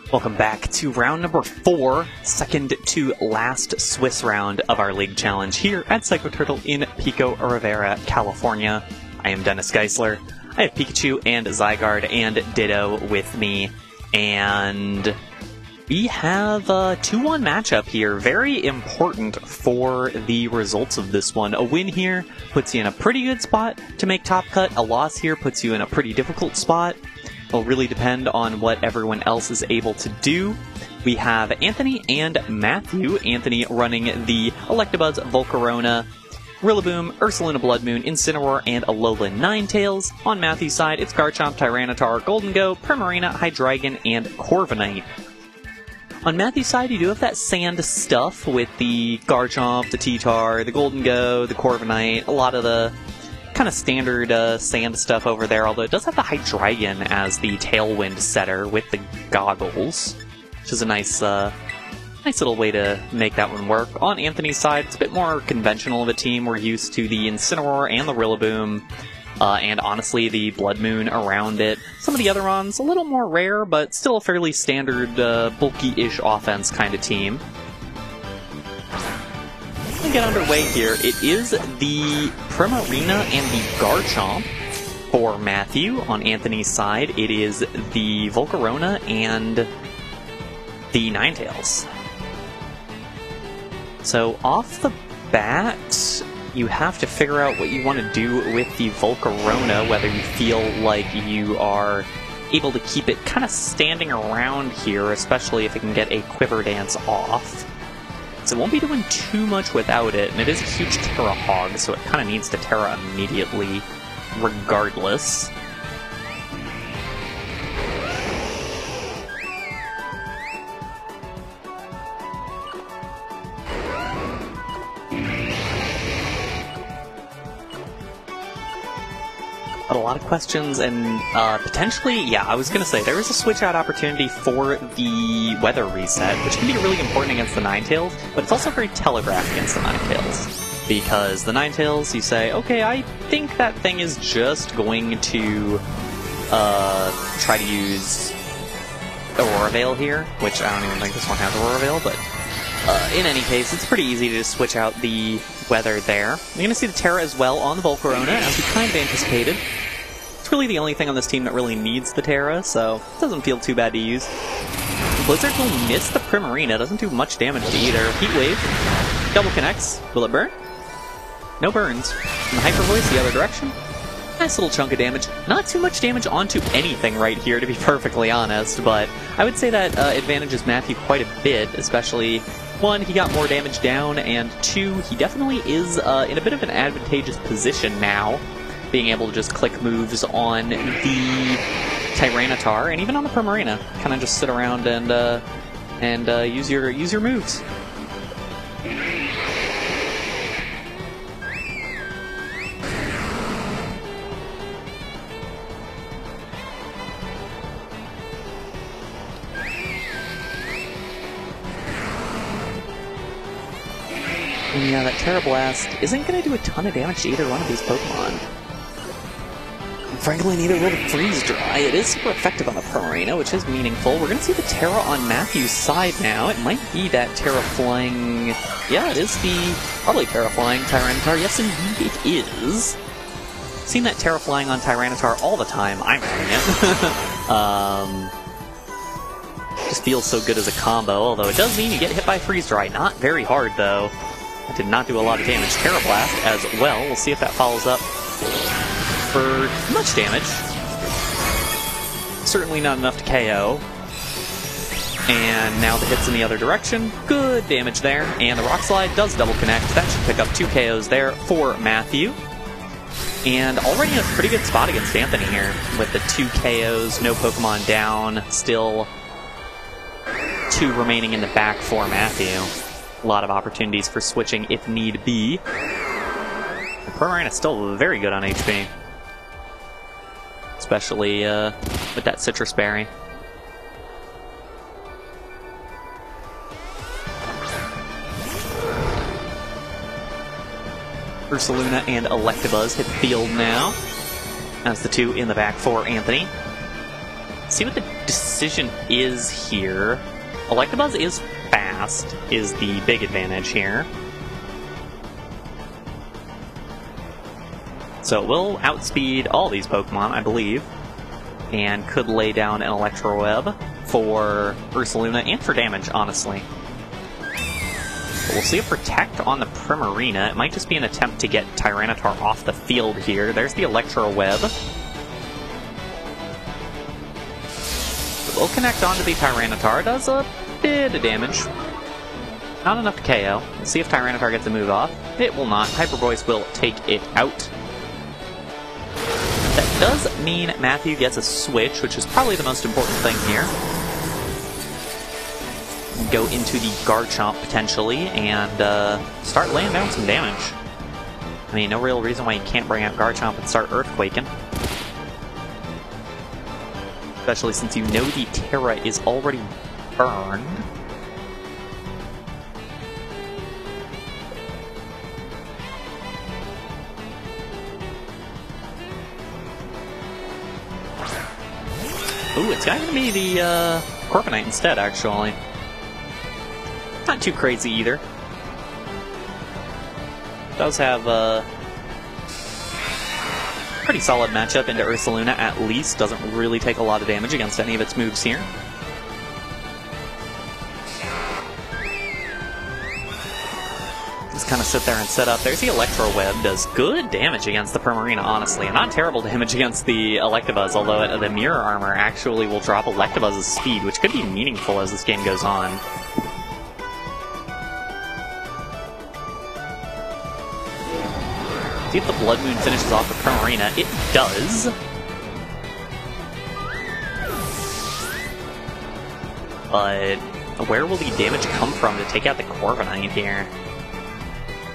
Welcome back to round number 4, second to last Swiss round of our League Challenge here at Psycho Turtle in Pico Rivera, California. I am Dennis Geisler. I have Pikachu and Zygarde and Ditto with me, and we have a 2-1 matchup here. Very important for the results of this one. A win here puts you in a pretty good spot to make top cut. A loss here puts you in a pretty difficult spot. It'll really depend on what everyone else is able to do. We have Anthony and Matthew. Anthony running the Electabuzz, Volcarona, Rillaboom, Ursaluna Bloodmoon, Incineroar, and Alolan Ninetales. On Matthew's side, it's Garchomp, Tyranitar, Goldengo, Primarina, Hydreigon, and Corviknight. On Matthew's side, you do have that sand stuff with the Garchomp, the T-Tar, the Goldengo, the Corviknight, a lot of the kind of standard sand stuff over there, although it does have the Hydreigon as the Tailwind setter with the goggles, which is a nice little way to make that one work. On Anthony's side, it's a bit more conventional of a team. We're used to the Incineroar and the Rillaboom, and honestly the Bloodmoon around it. Some of the other ones, a little more rare, but still a fairly standard, bulky-ish offense kind of team. To get underway here, it is the Primarina and the Garchomp for Matthew. On Anthony's side, it is the Volcarona and the Ninetales. So off the bat, you have to figure out what you want to do with the Volcarona, whether you feel like you are able to keep it kind of standing around here, especially if it can get a Quiver Dance off. So it won't be doing too much without it, and it is a huge Terra Hog, so it kind of needs to Terra immediately, regardless. But a lot of questions, and potentially, yeah, I was going to say, there is a switch-out opportunity for the Weather Reset, which can be really important against the Ninetales, but it's also very telegraphed against the Ninetales. Because the Ninetales, you say, okay, I think that thing is just going to try to use Aurora Veil here, which I don't even think this one has Aurora Veil, but in any case, it's pretty easy to just switch out the weather there. You're going to see the Terra as well on the Volcarona, as we kind of anticipated. It's really the only thing on this team that really needs the Terra, so it doesn't feel too bad to use. Blizzard will miss the Primarina, doesn't do much damage to either. Heat Wave, double connects. Will it burn? No burns. And the Hyper Voice the other direction. Nice little chunk of damage. Not too much damage onto anything right here, to be perfectly honest, but I would say that advantages Matthew quite a bit, especially, 1, he got more damage down, and 2, he definitely is in a bit of an advantageous position now, being able to just click moves on the Tyranitar, and even on the Primarina. Kind of just sit around and use your moves. And yeah, that Terra Blast isn't going to do a ton of damage to either one of these Pokemon. And frankly, neither will the Freeze Dry. It is super effective on the Primarina, which is meaningful. We're going to see the Terra on Matthew's side now. It might be that Terra Flying... Yeah, it is the probably Terra Flying Tyranitar. Yes, indeed it is. Seen that Terra Flying on Tyranitar all the time. I'm running it. Just feels so good as a combo, although it does mean you get hit by Freeze Dry. Not very hard, though. That did not do a lot of damage. Terra Blast as well. We'll see if that follows up for much damage. Certainly not enough to KO. And now the hit's in the other direction. Good damage there. And the Rock Slide does double connect. That should pick up 2 KOs there for Matthew. And already in a pretty good spot against Anthony here with the 2 KOs, no Pokemon down, still 2 remaining in the back for Matthew. A lot of opportunities for switching if need be. The Primarina is still very good on HP. Especially with that Citrus Berry. Ursaluna and Electabuzz hit the field now, as the 2 in the back for Anthony. see what the decision is here. Electabuzz is fast, is the big advantage here. So it will outspeed all these Pokemon, I believe, and could lay down an Electro Web for Ursaluna and for damage, honestly. But we'll see a Protect on the Primarina. It might just be an attempt to get Tyranitar off the field here. There's the Electro Web. It will connect onto the Tyranitar. Does a bit of damage. Not enough to KO. We'll see if Tyranitar gets a move off. It will not. Hyper Voice will take it out. That does mean Matthew gets a switch, which is probably the most important thing here. Go into the Garchomp, potentially, and start laying down some damage. I mean, no real reason why you can't bring out Garchomp and start Earthquaking. Especially since you know the Terra is already burned. Ooh, it's going to be the Corviknight instead, actually. Not too crazy either. Does have a pretty solid matchup into Ursaluna, at least. Doesn't really take a lot of damage against any of its moves here. Just kind of sit there and set up. There's the Electro Web. Does good damage against the Primarina, honestly. And not terrible damage against the Electabuzz, although the Mirror Armor actually will drop Electabuzz's speed, which could be meaningful as this game goes on. See if the Blood Moon finishes off the Primarina. It does. But where will the damage come from to take out the Corviknight here?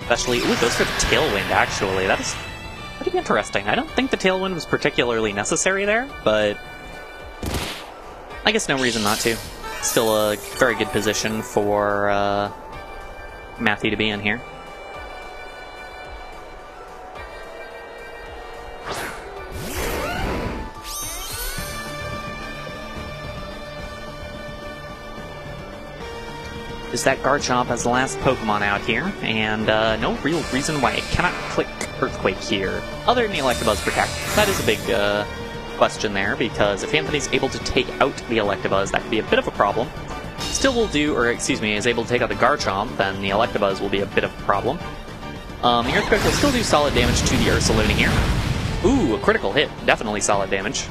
Especially, ooh, goes for the Tailwind, actually. That is pretty interesting. I don't think the Tailwind was particularly necessary there, but I guess no reason not to. Still a very good position for Matthew to be in here. Is that Garchomp as the last Pokemon out here, and no real reason why it cannot click Earthquake here, other than the Electabuzz Protect. That is a big question there, because if Anthony's able to take out the Electabuzz, that could be a bit of a problem. Still will do, or excuse me, is able to take out the Garchomp, then the Electabuzz will be a bit of a problem. The Earthquake will still do solid damage to the Ursaluna here. Ooh, a critical hit. Definitely solid damage.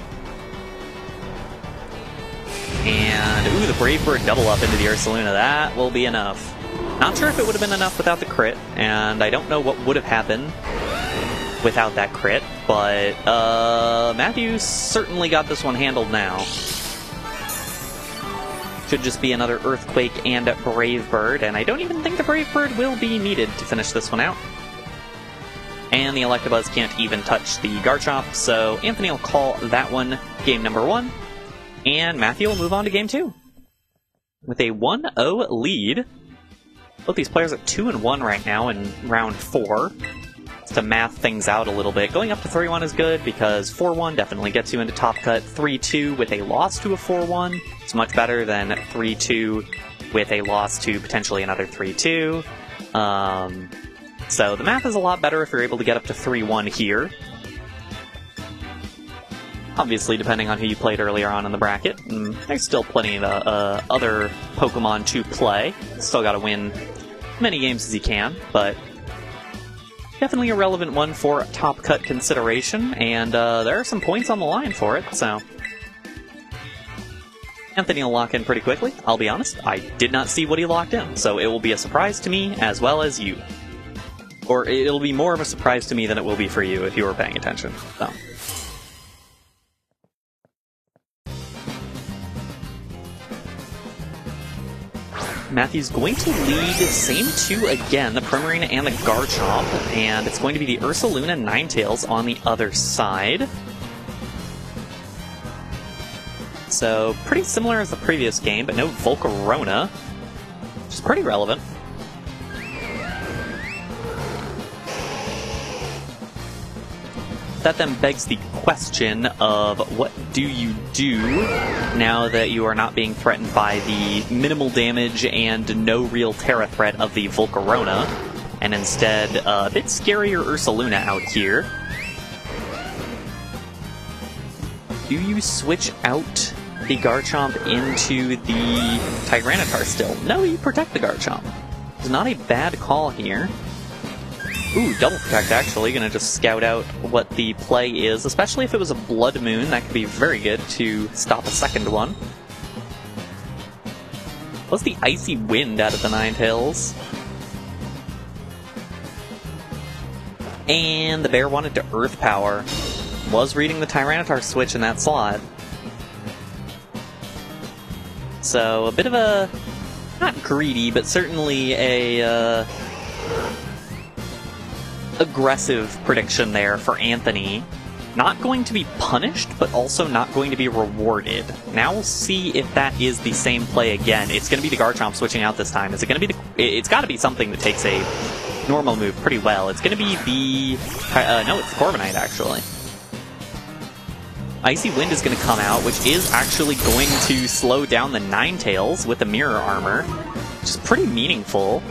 And, ooh, the Brave Bird double up into the Ursaluna. That will be enough. Not sure if it would have been enough without the crit, and I don't know what would have happened without that crit, but Matthew certainly got this one handled now. Should just be another Earthquake and Brave Bird, and I don't even think the Brave Bird will be needed to finish this one out. And the Electabuzz can't even touch the Garchomp, so Anthony will call that one game number 1. And Matthew will move on to game 2. With a 1-0 lead. Both these players at 2-1 right now in round 4. Just to math things out a little bit. Going up to 3-1 is good because 4-1 definitely gets you into top cut. 3-2 with a loss to a 4-1 is much better than 3-2 with a loss to potentially another 3-2. So the math is a lot better if you're able to get up to 3-1 here. Obviously, depending on who you played earlier on in the bracket. And there's still plenty of other Pokemon to play. Still got to win as many games as you can, but definitely a relevant one for top cut consideration, and there are some points on the line for it, so Anthony will lock in pretty quickly. I'll be honest, I did not see what he locked in, so it will be a surprise to me as well as you. Or it'll be more of a surprise to me than it will be for you if you were paying attention. So. Matthew's going to lead same two again, the Primarina and the Garchomp, and it's going to be the Ursaluna Ninetales on the other side. So, pretty similar as the previous game, but no Volcarona, which is pretty relevant. that then begs the question of what do you do now that you are not being threatened by the minimal damage and no real Terra threat of the Volcarona, and instead a bit scarier Ursaluna out here. Do you switch out the Garchomp into the Tyranitar still? No, you protect the Garchomp. It's not a bad call here. Ooh, double protect actually. Gonna just scout out what the play is, especially if it was a Blood Moon. That could be very good to stop a second one. What's the Icy Wind out of the Ninetales? And the bear wanted to Earth Power. Was reading the Tyranitar switch in that slot. So, a bit of a, not greedy, but certainly a aggressive prediction there for Anthony. Not going to be punished, but also not going to be rewarded. Now we'll see if that is the same play again. It's going to be the Garchomp switching out this time. Is it going to be the... It's got to be something that takes a normal move pretty well. It's going to be the... no, it's the Corviknight, actually. Icy Wind is going to come out, which is actually going to slow down the Ninetales with the Mirror Armor, which is pretty meaningful.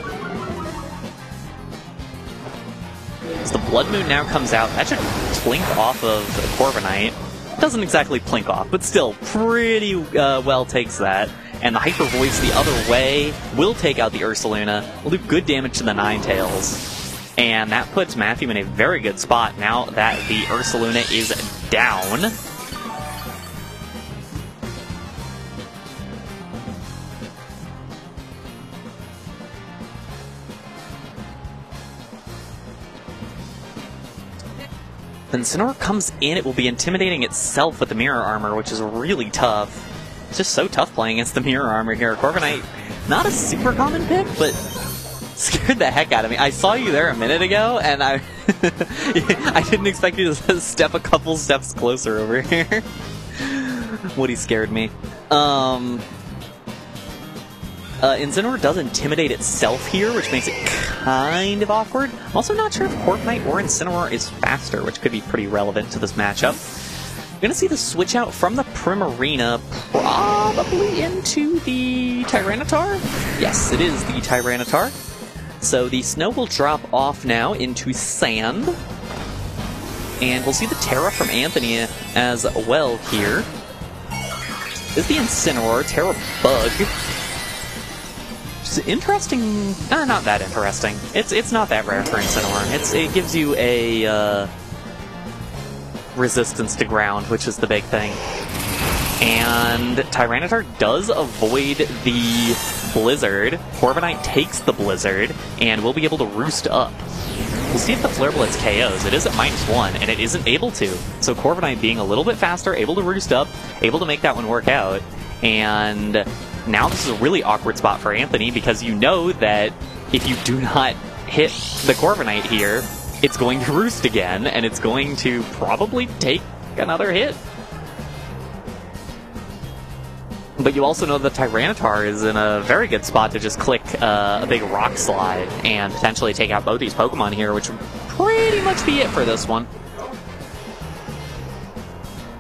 As the Blood Moon now comes out, that should plink off of the Corviknight. Doesn't exactly plink off, but still pretty well takes that. And the Hyper Voice the other way will take out the Ursaluna, will do good damage to the Ninetales. And that puts Matthew in a very good spot now that the Ursaluna is down. Then Incineroar comes in, it will be intimidating itself with the Mirror Armor, which is really tough. It's just so tough playing against the Mirror Armor here. Corviknight, not a super common pick, but scared the heck out of me. I saw you there a minute ago, and I didn't expect you to step a couple steps closer over here. Woody scared me. Incineroar does intimidate itself here, which makes it kind of awkward. I'm also not sure if Corviknight or Incineroar is faster, which could be pretty relevant to this matchup. We're going to see the switch out from the Primarina, probably into the Tyranitar? Yes, it is the Tyranitar. So the snow will drop off now into sand. And we'll see the Terra from Anthony as well here. This is the Incineroar, Terra Bug. It's interesting, not that interesting. It's not that rare for Incineroar. It gives you a resistance to ground, which is the big thing. And Tyranitar does avoid the Blizzard. Corviknight takes the Blizzard, and we'll be able to roost up. We'll see if the Flare Blitz KOs. It is at -1, and it isn't able to. So Corviknight being a little bit faster, able to roost up, able to make that one work out, and now this is a really awkward spot for Anthony, because you know that if you do not hit the Corviknight here, it's going to roost again, and it's going to probably take another hit. But you also know that Tyranitar is in a very good spot to just click a big Rock Slide and potentially take out both these Pokemon here, which would pretty much be it for this one.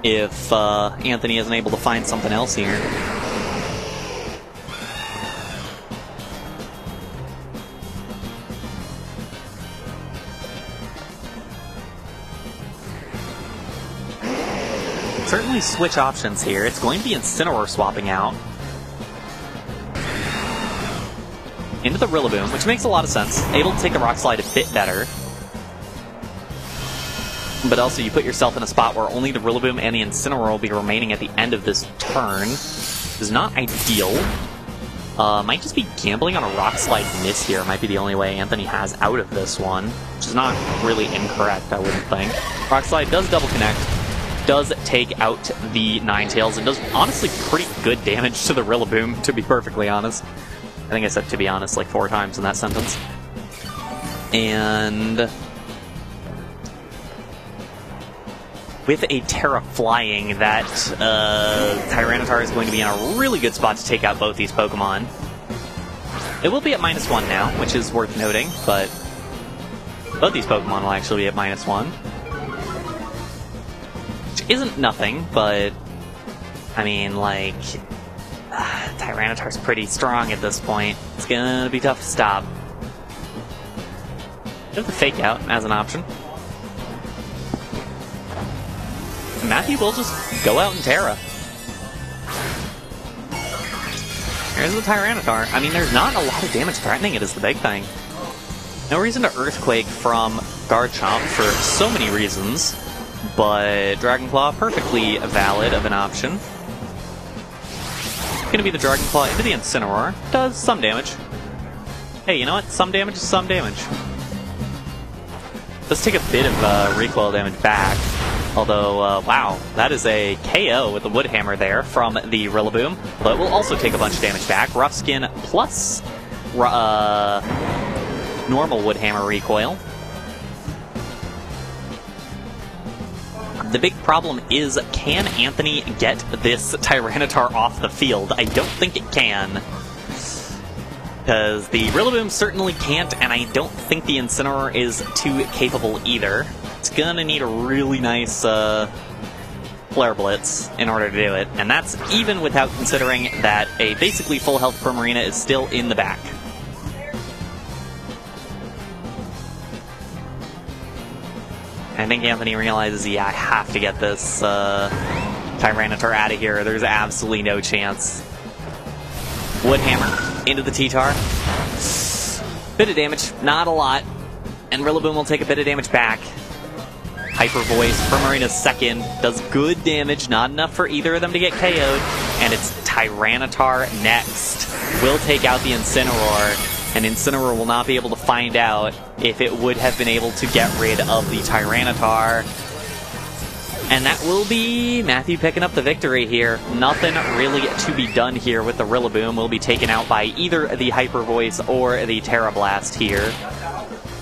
If Anthony isn't able to find something else here. Certainly switch options here. It's going to be Incineroar swapping out into the Rillaboom, which makes a lot of sense. Able to take the Rock Slide a bit better. But also you put yourself in a spot where only the Rillaboom and the Incineroar will be remaining at the end of this turn. This is not ideal. Might just be gambling on a Rock Slide miss here. Might be the only way Anthony has out of this one, which is not really incorrect, I wouldn't think. Rock Slide does double connect. Does take out the Ninetales, and does honestly pretty good damage to the Rillaboom, to be perfectly honest. I think I said to be honest like 4 times in that sentence. And with a Terra flying, that Tyranitar is going to be in a really good spot to take out both these Pokemon. It will be at -1 now, which is worth noting, but both these Pokemon will actually be at -1. isn't nothing, but I mean, like, Tyranitar's pretty strong at this point. It's gonna be tough to stop. There's the Fake Out as an option. Matthew will just go out and Terra. Here's the Tyranitar. I mean, there's not a lot of damage threatening it is the big thing. No reason to Earthquake from Garchomp for so many reasons, but Dragon Claw, perfectly valid of an option. Gonna be the Dragon Claw into the Incineroar. Does some damage. Hey, you know what? Some damage is some damage. Does take a bit of recoil damage back. Although, wow, that is a KO with the Wood Hammer there from the Rillaboom. But it will also take a bunch of damage back. Rough Skin plus normal Wood Hammer recoil. The big problem is, can Anthony get this Tyranitar off the field? I don't think it can. Because the Rillaboom certainly can't, and I don't think the Incineroar is too capable either. It's gonna need a really nice Flare Blitz in order to do it, and that's even without considering that a basically full health Primarina is still in the back. I think Anthony realizes, yeah, I have to get this Tyranitar out of here. There's absolutely no chance. Wood Hammer into the T-Tar. Bit of damage, not a lot. And Rillaboom will take a bit of damage back. Hyper Voice, Primarina's second, does good damage, not enough for either of them to get KO'd. And it's Tyranitar next. Will take out the Incineroar, and Incineroar will not be able to find out if it would have been able to get rid of the Tyranitar. And that will be Matthew picking up the victory here. Nothing really to be done here with the Rillaboom. Will be taken out by either the Hyper Voice or the Terra Blast here.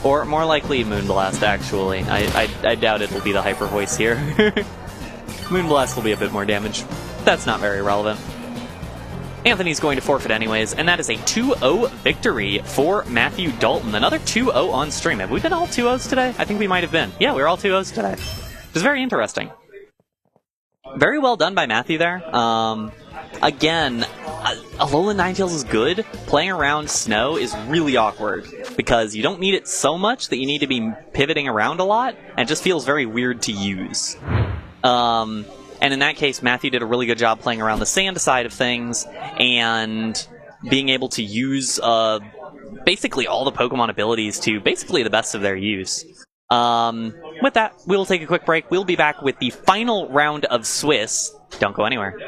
Or more likely Moonblast, actually. I doubt it will be the Hyper Voice here. Moonblast will be a bit more damage. That's not very relevant. Anthony's going to forfeit anyways, and that is a 2-0 victory for Matthew Dalton. Another 2-0 on stream. Have we been all 2-0s today? I think we might have been. Yeah, we were all 2-0s today. Which is very interesting. Very well done by Matthew there. Again, Alolan Ninetales is good. Playing around Snow is really awkward, because you don't need it so much that you need to be pivoting around a lot, and it just feels very weird to use. And in that case, Matthew did a really good job playing around the sand side of things, and being able to use basically all the Pokemon abilities to basically the best of their use. With that, we'll take a quick break. We'll be back with the final round of Swiss. Don't go anywhere.